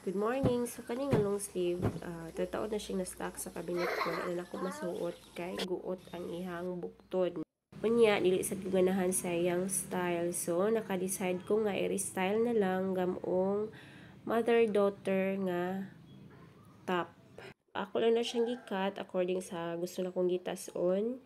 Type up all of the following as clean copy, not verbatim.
Good morning. So, kaning long sleeve, tataod na siyang na-stock sa cabinet ko. Wala na ako masuot kay guot ang ihang buktod. Unya, dili sa ganahan sa iyang style. So, naka-decide ko nga i-restyle na lang gamong mother-daughter nga top. Ako lang na siyang gikat according sa gusto na kong gitas-on.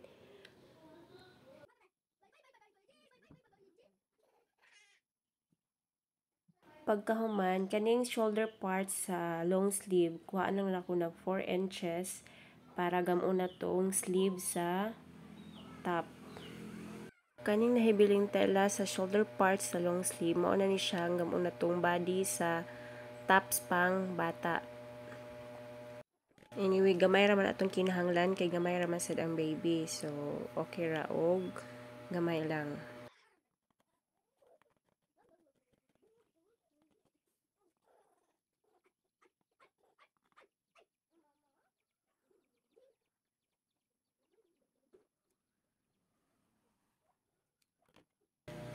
Pagkahuman, kaning shoulder part sa long sleeve, kuha lang ako ng 4 inches para gamon na tong sleeve sa top. Kaning nahibiling tela sa shoulder part sa long sleeve, mao na ni siya gamon na tong body sa tops pang bata. Anyway, gamay raman atong kinahanglan kay gamay raman sad ang baby. So, okay ra og gamay lang.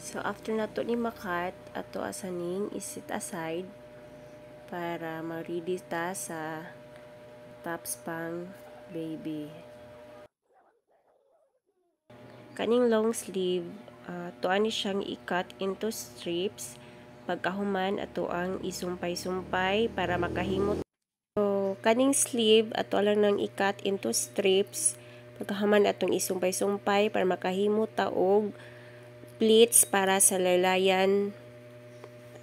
So, after nato ni makat, ato asaning isit aside para ma-ready ta sa tops pang baby. Kaning long sleeve, tuan ni siyang i-cut into strips. Pagkahuman, ato ang isumpay-sumpay para makahimot. So, kaning sleeve, ato lang nang i-cut into strips. Pagkahuman, atong isumpay-sumpay para makahimot ta og pleats para sa laylayan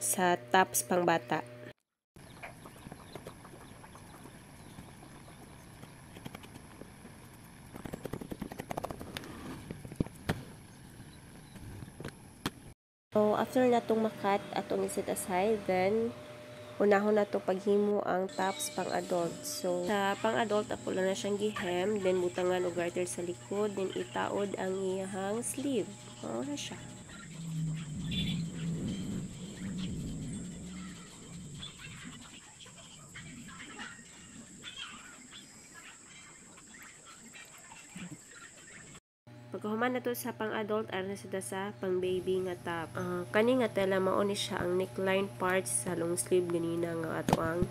sa tops pang bata. So, after natong makat, atong iset aside, then unahon na to paghimo ang tops pang adult. So, sa pang adult, ako lang na siyang gihem, then butangan o garter sa likod, then itaod ang iyahang sleeve. Oo na siya. Pagkahuman na to sa pang-adult, aron na sila sa pang-baby nga top. Kani nga tela, mauni siya ang neckline parts sa long sleeve ganina nga ato ang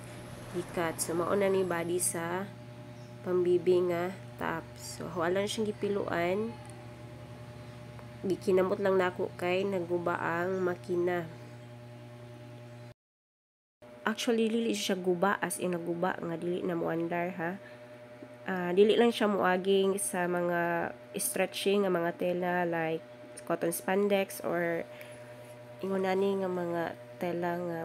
ikat. So, mauna ni body sa pang-baby nga top. So, wala na siyang gipiluan. Gikinamot lang nako kay naguba ang makina. Actually, dili siya guba as in naguba nga dili na muandar ha. Dili lang siya muaging sa mga stretching nga mga tela like cotton spandex or ingonani nga mga tela nga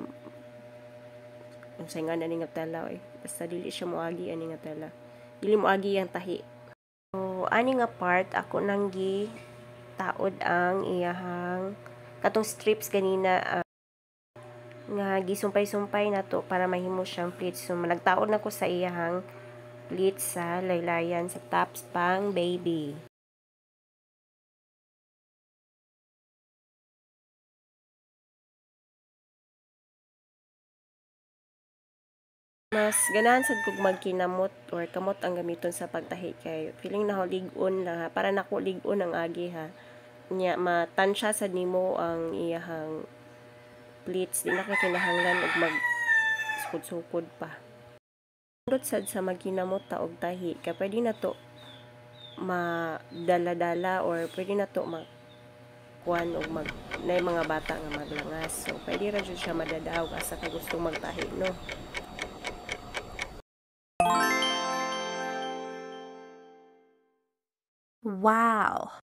unsay nga nani nga tela basta dili siya muagi ani nga tela. Dili muagi ang tahi. So ani nga part ako nang gi taod ang iyahang katong strips ganina nga gisumpay-sumpay nato para mahimo siyang pleats. So nagtaod na ko sa iyahang pleats sa laylayan sa tops pang baby. Mas ganahan sad kog magkinamot or kamot ang gamiton sa pagtahi kay feeling na lig-on lang ha. Para nako lig-on ang agi ha. Nya matansya sad nimo ang iyahang pleats, di na ka kinahanglan og mag sukod-sukod pa. Pindot sad sa magkinamot ta og tahi kay pwede na to madala-dala or pwede na to kuan og na mga bata nga maglangas. So pwede ra jud siya madadaw asa ka gusto magtahi no. Wow.